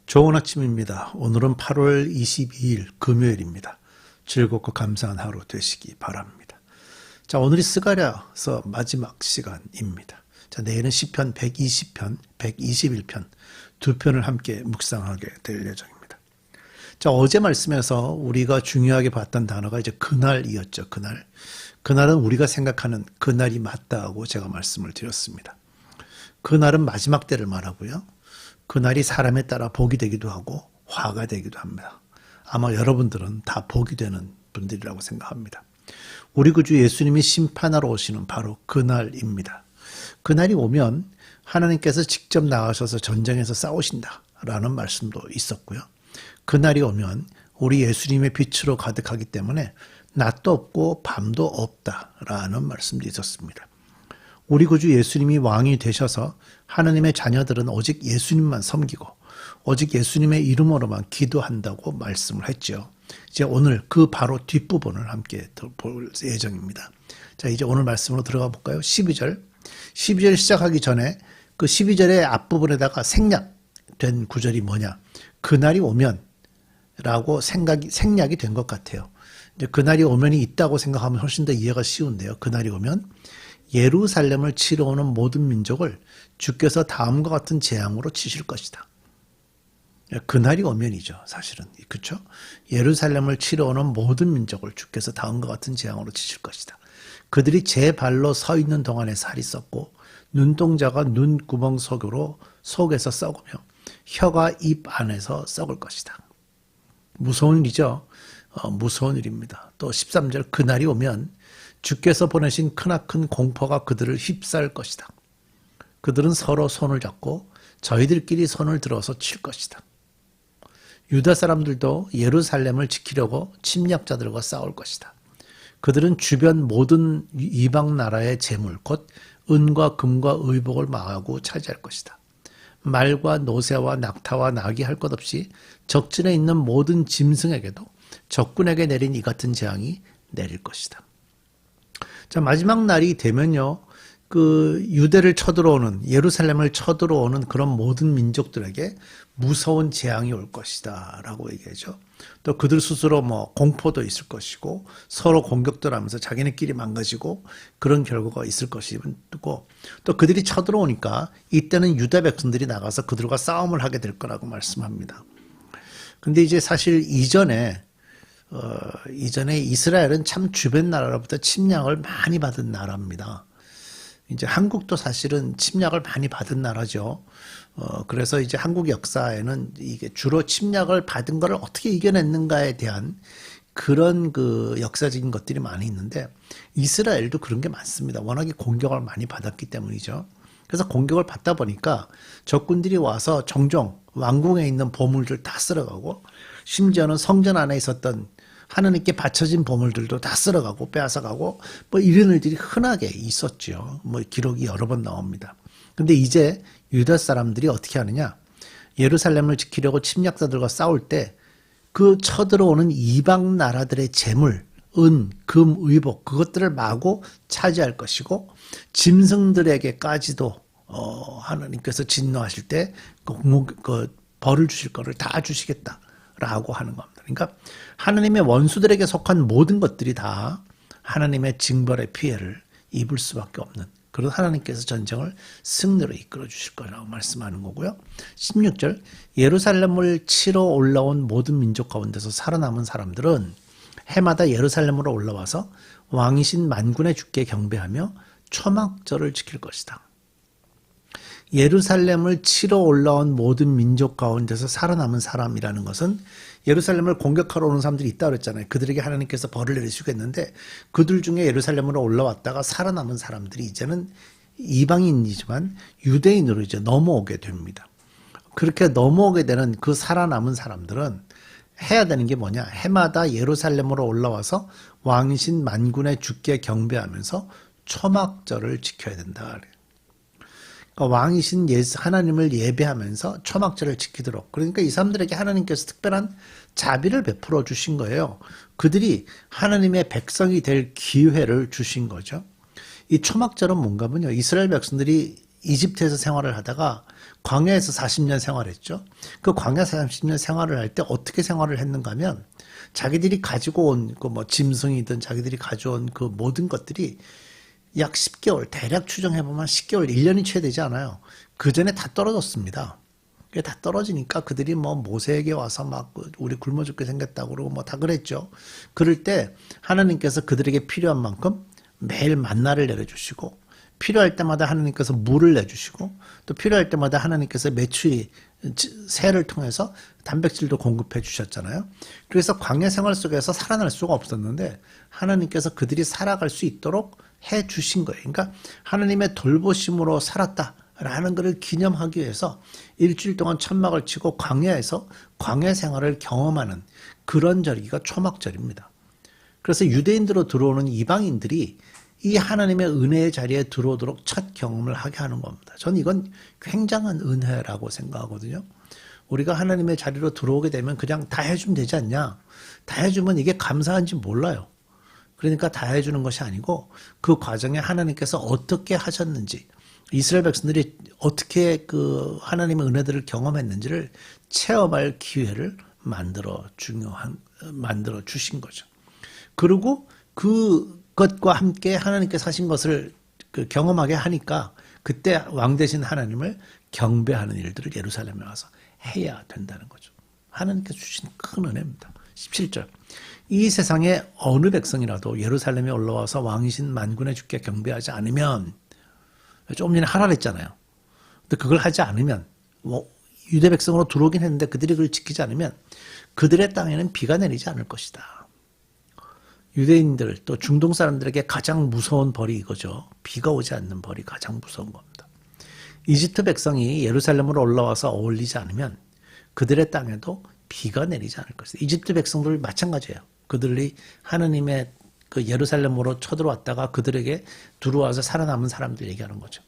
좋은 아침입니다. 오늘은 8월 22일 금요일입니다. 즐겁고 감사한 하루 되시기 바랍니다. 자, 오늘이 스가랴서 마지막 시간입니다. 자, 내일은 시편 120편, 121편 두 편을 함께 묵상하게 될 예정입니다. 자, 어제 말씀에서 우리가 중요하게 봤던 단어가 이제 그날이었죠. 그날. 그날은 우리가 생각하는 그날이 맞다고 제가 말씀을 드렸습니다. 그날은 마지막 때를 말하고요. 그날이 사람에 따라 복이 되기도 하고 화가 되기도 합니다. 아마 여러분들은 다 복이 되는 분들이라고 생각합니다. 우리 구주 예수님이 심판하러 오시는 바로 그날입니다. 그날이 오면 하나님께서 직접 나가셔서 전쟁에서 싸우신다라는 말씀도 있었고요. 그날이 오면 우리 예수님의 빛으로 가득하기 때문에 낮도 없고 밤도 없다라는 말씀도 있었습니다. 우리 구주 예수님이 왕이 되셔서 하나님의 자녀들은 오직 예수님만 섬기고 오직 예수님의 이름으로만 기도한다고 말씀을 했죠. 이제 오늘 그 바로 뒷부분을 함께 볼 예정입니다. 자, 이제 오늘 말씀으로 들어가 볼까요? 12절. 12절 시작하기 전에 그 12절의 앞부분에다가 생략된 구절이 뭐냐? 그날이 오면 라고 생략이 된 것 같아요. 이제 그날이 오면이 있다고 생각하면 훨씬 더 이해가 쉬운데요. 그날이 오면 예루살렘을 치러 오는 모든 민족을 주께서 다음과 같은 재앙으로 치실 것이다. 그날이 오면이죠, 사실은. 그렇죠? 예루살렘을 치러 오는 모든 민족을 주께서 다음과 같은 재앙으로 치실 것이다. 그들이 제 발로 서 있는 동안에 살이 썩고 눈동자가 눈구멍 속에서 썩으며 혀가 입 안에서 썩을 것이다. 무서운 일이죠. 무서운 일입니다. 또 13절 그날이 오면 주께서 보내신 크나큰 공포가 그들을 휩싸을 것이다. 그들은 서로 손을 잡고 저희들끼리 손을 들어서 칠 것이다. 유다 사람들도 예루살렘을 지키려고 침략자들과 싸울 것이다. 그들은 주변 모든 이방 나라의 재물, 곧 은과 금과 의복을 망하고 차지할 것이다. 말과 노새와 낙타와 낙이 할 것 없이 적진에 있는 모든 짐승에게도 적군에게 내린 이 같은 재앙이 내릴 것이다. 자, 마지막 날이 되면요, 그 유대를 쳐들어오는, 예루살렘을 쳐들어오는 그런 모든 민족들에게 무서운 재앙이 올 것이다 라고 얘기하죠. 또 그들 스스로 공포도 있을 것이고 서로 공격들 하면서 자기네끼리 망가지고 그런 결과가 있을 것이고, 또 그들이 쳐들어오니까 이때는 유다 백성들이 나가서 그들과 싸움을 하게 될 거라고 말씀합니다. 근데 이제 사실 이전에 이스라엘은 참 주변 나라로부터 침략을 많이 받은 나라입니다. 이제 한국도 사실은 침략을 많이 받은 나라죠. 그래서 이제 한국 역사에는 이게 주로 침략을 받은 것을 어떻게 이겨냈는가에 대한 그런 그 역사적인 것들이 많이 있는데 이스라엘도 그런 게 많습니다. 워낙에 공격을 많이 받았기 때문이죠. 그래서 공격을 받다 보니까 적군들이 와서 종종 왕궁에 있는 보물들 다 쓸어가고 심지어는 성전 안에 있었던 하나님께 바쳐진 보물들도 다 쓸어가고 빼앗아가고 이런 일들이 흔하게 있었죠. 기록이 여러 번 나옵니다. 근데 이제 유다 사람들이 어떻게 하느냐? 예루살렘을 지키려고 침략자들과 싸울 때 그 쳐들어오는 이방 나라들의 재물, 은, 금, 의복 그것들을 마구 차지할 것이고 짐승들에게까지도 하나님께서 진노하실 때 그 벌을 주실 거를 다 주시겠다라고 하는 겁니다. 그러니까 하나님의 원수들에게 속한 모든 것들이 다 하나님의 징벌의 피해를 입을 수밖에 없는 그런 하나님께서 전쟁을 승리로 이끌어 주실 거라고 말씀하는 거고요. 16절 예루살렘을 치러 올라온 모든 민족 가운데서 살아남은 사람들은 해마다 예루살렘으로 올라와서 왕이신 만군의 주께 경배하며 초막절을 지킬 것이다. 예루살렘을 치러 올라온 모든 민족 가운데서 살아남은 사람이라는 것은 예루살렘을 공격하러 오는 사람들이 있다고 그랬잖아요. 그들에게 하나님께서 벌을 내리시겠는데 그들 중에 예루살렘으로 올라왔다가 살아남은 사람들이 이제는 이방인이지만 유대인으로 이제 넘어오게 됩니다. 그렇게 넘어오게 되는 그 살아남은 사람들은 해야 되는 게 뭐냐? 해마다 예루살렘으로 올라와서 왕이신 만군의 주께 경배하면서 초막절을 지켜야 된다. 왕이신 하나님을 예배하면서 초막절을 지키도록. 그러니까 이 사람들에게 하나님께서 특별한 자비를 베풀어 주신 거예요. 그들이 하나님의 백성이 될 기회를 주신 거죠. 이 초막절은 뭔가 하면요, 이스라엘 백성들이 이집트에서 생활을 하다가 광야에서 40년 생활했죠. 그 광야 40년 생활을 할 때 어떻게 생활을 했는가 하면 자기들이 가지고 온 그 뭐 짐승이든 자기들이 가져온 그 모든 것들이 약 10개월, 대략 추정해보면 10개월, 1년이 채 되지 않아요. 그 전에 다 떨어졌습니다. 그게 다 떨어지니까 그들이 뭐 모세에게 와서 막 우리 굶어 죽게 생겼다고 그러고 뭐 다 그랬죠. 그럴 때 하나님께서 그들에게 필요한 만큼 매일 만나를 내려주시고 필요할 때마다 하나님께서 물을 내주시고 또 필요할 때마다 하나님께서 매출이 새를 통해서 단백질도 공급해 주셨잖아요. 그래서 광야 생활 속에서 살아날 수가 없었는데 하나님께서 그들이 살아갈 수 있도록 해 주신 거예요. 그러니까 하나님의 돌보심으로 살았다라는 것을 기념하기 위해서 일주일 동안 천막을 치고 광야에서 광야 생활을 경험하는 그런 절기가 초막절입니다. 그래서 유대인들로 들어오는 이방인들이 이 하나님의 은혜의 자리에 들어오도록 첫 경험을 하게 하는 겁니다. 저는 이건 굉장한 은혜라고 생각하거든요. 우리가 하나님의 자리로 들어오게 되면 그냥 다 해주면 되지 않냐. 다 해주면 이게 감사한지 몰라요. 그러니까 다 해주는 것이 아니고 그 과정에 하나님께서 어떻게 하셨는지 이스라엘 백성들이 어떻게 그 하나님의 은혜들을 경험했는지를 체험할 기회를 만들어 주신 거죠. 그리고 그것과 함께 하나님께서 하신 것을 경험하게 하니까 그때 왕 되신 하나님을 경배하는 일들을 예루살렘에 와서 해야 된다는 거죠. 하나님께서 주신 큰 은혜입니다. 17절. 이 세상에 어느 백성이라도 예루살렘에 올라와서 왕이신 만군의 주께 경배하지 않으면, 조금 전에 하라 그랬잖아요. 근데 그걸 하지 않으면, 유대 백성으로 들어오긴 했는데 그들이 그걸 지키지 않으면 그들의 땅에는 비가 내리지 않을 것이다. 유대인들 또 중동 사람들에게 가장 무서운 벌이 이거죠. 비가 오지 않는 벌이 가장 무서운 겁니다. 이집트 백성이 예루살렘으로 올라와서 어울리지 않으면 그들의 땅에도 비가 내리지 않을 것이다. 이집트 백성들 마찬가지예요. 그들이 하나님의 그 예루살렘으로 쳐들어왔다가 그들에게 들어와서 살아남은 사람들 얘기하는 거죠.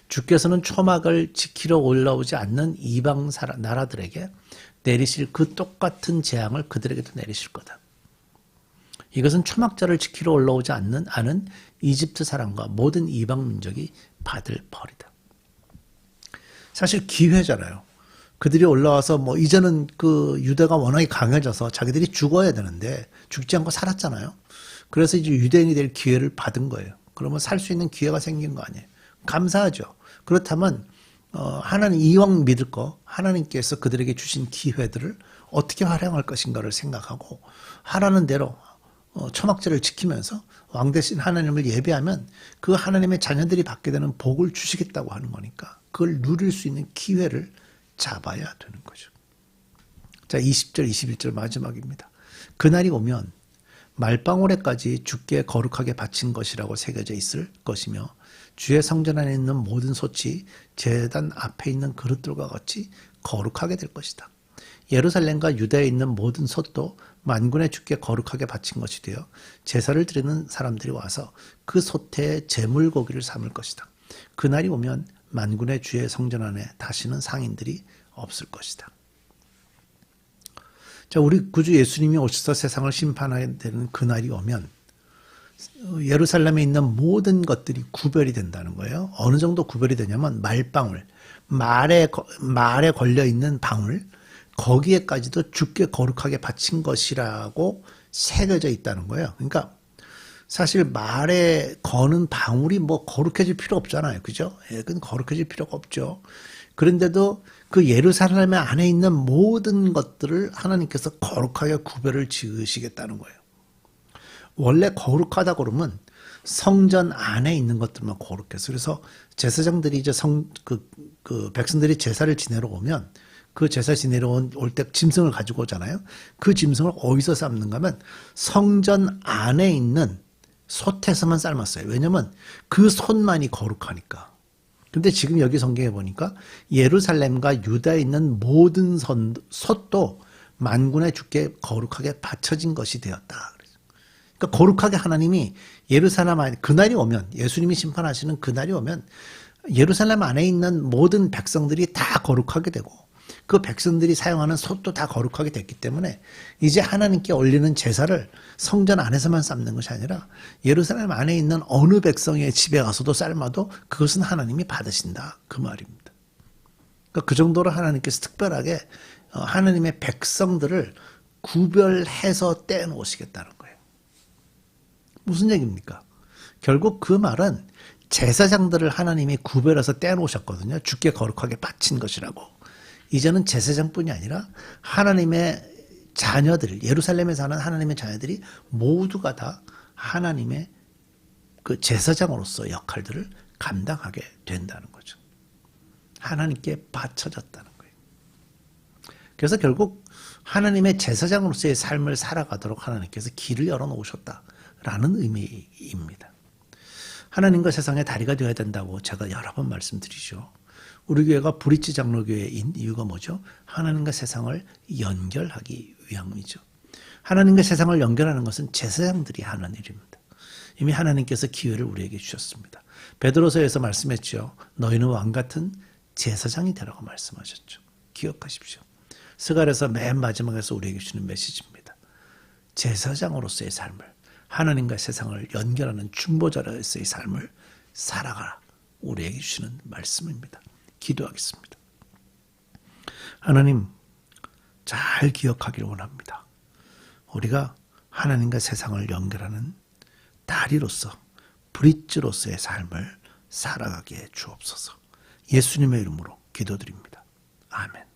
주께서는 초막을 지키러 올라오지 않는 이방 나라들에게 내리실 그 똑같은 재앙을 그들에게도 내리실 거다. 이것은 초막절을 지키러 올라오지 않은 이집트 사람과 모든 이방 민족이 받을 벌이다. 사실 기회잖아요. 그들이 올라와서 이제는 그 유대가 워낙에 강해져서 자기들이 죽어야 되는데 죽지 않고 살았잖아요. 그래서 이제 유대인이 될 기회를 받은 거예요. 그러면 살 수 있는 기회가 생긴 거 아니에요. 감사하죠. 그렇다면 하나님 이왕 믿을 거 하나님께서 그들에게 주신 기회들을 어떻게 활용할 것인가를 생각하고 하라는 대로 초막절을 지키면서 왕 대신 하나님을 예배하면 그 하나님의 자녀들이 받게 되는 복을 주시겠다고 하는 거니까 그걸 누릴 수 있는 기회를 잡아야 되는 거죠. 자, 20절, 21절 마지막입니다. 그날이 오면 말방울에까지 주께 거룩하게 바친 것이라고 새겨져 있을 것이며 주의 성전 안에 있는 모든 솥이 제단 앞에 있는 그릇들과 같이 거룩하게 될 것이다. 예루살렘과 유다에 있는 모든 솥도 만군의 주께 거룩하게 바친 것이 되어 제사를 드리는 사람들이 와서 그 솥에 제물고기를 삼을 것이다. 그날이 오면 만군의 주의 성전 안에 다시는 상인들이 없을 것이다. 자, 우리 구주 예수님이 오셔서 세상을 심판하게 되는 그날이 오면 예루살렘에 있는 모든 것들이 구별이 된다는 거예요. 어느 정도 구별이 되냐면 말방울, 말에 걸려있는 방울, 거기에까지도 주께 거룩하게 바친 것이라고 새겨져 있다는 거예요. 그러니까 사실 말에 거는 방울이 거룩해질 필요 없잖아요. 그죠? 그건 거룩해질 필요가 없죠. 그런데도 그 예루살렘 안에 있는 모든 것들을 하나님께서 거룩하게 구별을 지으시겠다는 거예요. 원래 거룩하다 그러면 성전 안에 있는 것들만 거룩해서 그래서 제사장들이 이제 백성들이 제사를 지내러 오면 그 제사 지내러 올 때 짐승을 가지고 오잖아요. 그 짐승을 어디서 삶는가 하면 성전 안에 있는 솥에서만 삶았어요. 왜냐면 그 솥만이 거룩하니까. 근데 지금 여기 성경에 보니까 예루살렘과 유다에 있는 모든 솥도 만군의 주께 거룩하게 바쳐진 것이 되었다. 그러니까 거룩하게 하나님이 예루살렘 안에 그날이 오면 예수님이 심판하시는 그날이 오면 예루살렘 안에 있는 모든 백성들이 다 거룩하게 되고 그 백성들이 사용하는 솥도 다 거룩하게 됐기 때문에 이제 하나님께 올리는 제사를 성전 안에서만 삶는 것이 아니라 예루살렘 안에 있는 어느 백성의 집에 가서도 삶아도 그것은 하나님이 받으신다. 그 말입니다. 그러니까 그 정도로 하나님께서 특별하게 하나님의 백성들을 구별해서 떼놓으시겠다는 거예요. 무슨 얘기입니까? 결국 그 말은 제사장들을 하나님이 구별해서 떼놓으셨거든요. 주께 거룩하게 바친 것이라고. 이제는 제사장뿐이 아니라 하나님의 자녀들, 예루살렘에 사는 하나님의 자녀들이 모두가 다 하나님의 그 제사장으로서 역할들을 감당하게 된다는 거죠. 하나님께 바쳐졌다는 거예요. 그래서 결국 하나님의 제사장으로서의 삶을 살아가도록 하나님께서 길을 열어놓으셨다라는 의미입니다. 하나님과 세상의 다리가 되어야 된다고 제가 여러 번 말씀드리죠. 우리 교회가 브릿지 장로교회인 이유가 뭐죠? 하나님과 세상을 연결하기 위함이죠. 하나님과 세상을 연결하는 것은 제사장들이 하는 일입니다. 이미 하나님께서 기회를 우리에게 주셨습니다. 베드로서에서 말씀했죠. 너희는 왕같은 제사장이 되라고 말씀하셨죠. 기억하십시오. 스갈에서 맨 마지막에서 우리에게 주는 메시지입니다. 제사장으로서의 삶을, 하나님과 세상을 연결하는 중보자로서의 삶을 살아가라. 우리에게 주시는 말씀입니다. 기도하겠습니다. 하나님, 잘 기억하기를 원합니다. 우리가 하나님과 세상을 연결하는 다리로서, 브릿지로서의 삶을 살아가게 해 주옵소서. 예수님의 이름으로 기도드립니다. 아멘.